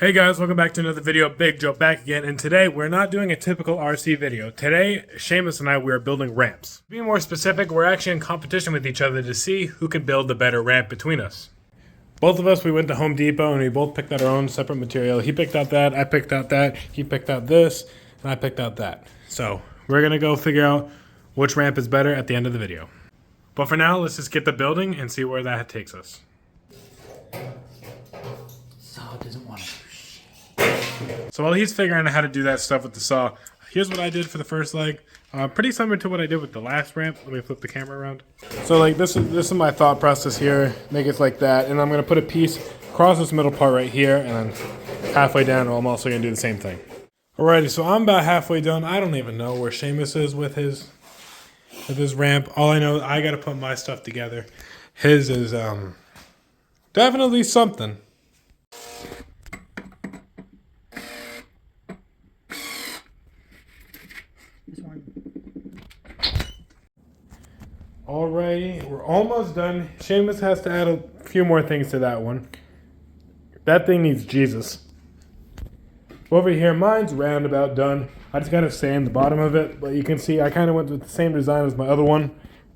Hey guys, welcome back to another video. Big Joe back again, and today we're not doing a typical RC video. Today, Seamus and I, we are building ramps. To be more specific, we're actually in competition with each other to see who can build the better ramp between us. Both of us, we went to Home Depot and we both picked out our own separate material. He picked out that, I picked out that, he picked out this, and I picked out that. So, we're gonna go figure out which ramp is better at the end of the video. But for now, let's just get the building and see where that takes us. Saw doesn't want to. So while he's figuring out how to do that stuff with the saw, here's what I did for the first leg. Pretty similar to what I did with the last ramp. Let me flip the camera around. So like this is my thought process here. Make it like that, and I'm gonna put a piece across this middle part right here, and then halfway down, I'm also gonna do the same thing. Alrighty, so I'm about halfway done. I don't even know where Seamus is with his ramp. All I know, I gotta put my stuff together. His is definitely something. Alrighty, we're almost done. Seamus has to add a few more things to that one. That thing needs Jesus. Over here, mine's roundabout done. I just gotta sand the bottom of it, but you can see I kind of went with the same design as my other one,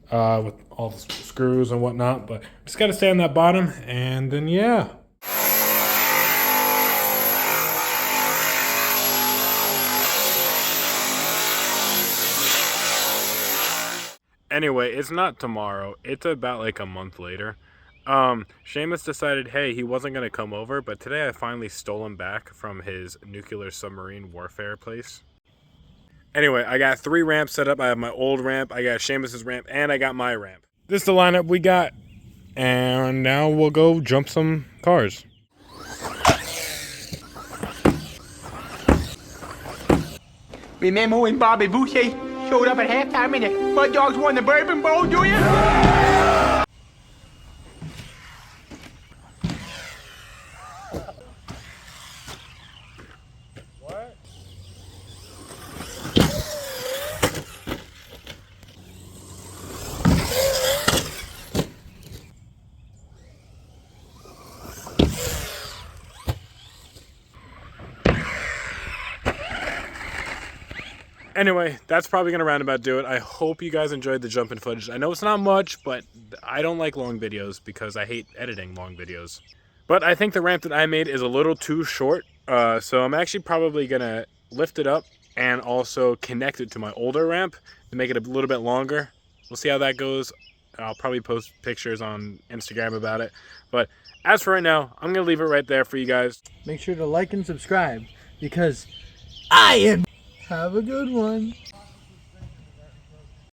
with all the screws and whatnot, but just gotta sand that bottom, and then yeah. Anyway, it's not tomorrow. It's about like a month later. Seamus decided, hey, he wasn't going to come over, but today I finally stole him back from his nuclear submarine warfare place. Anyway, I got 3 ramps set up. I have my old ramp, I got Seamus's ramp, and I got my ramp. This is the lineup we got. And now we'll go jump some cars. Remember when Bobby Boucher showed up at halftime and the Mud Dogs won the Bourbon Bowl, do you? What? Anyway, that's probably going to roundabout do it. I hope you guys enjoyed the jumping footage. I know it's not much, but I don't like long videos because I hate editing long videos. But I think the ramp that I made is a little too short, so I'm actually probably going to lift it up and also connect it to my older ramp to make it a little bit longer. We'll see how that goes. I'll probably post pictures on Instagram about it. But as for right now, I'm going to leave it right there for you guys. Make sure to like and subscribe because I am. Have a good one.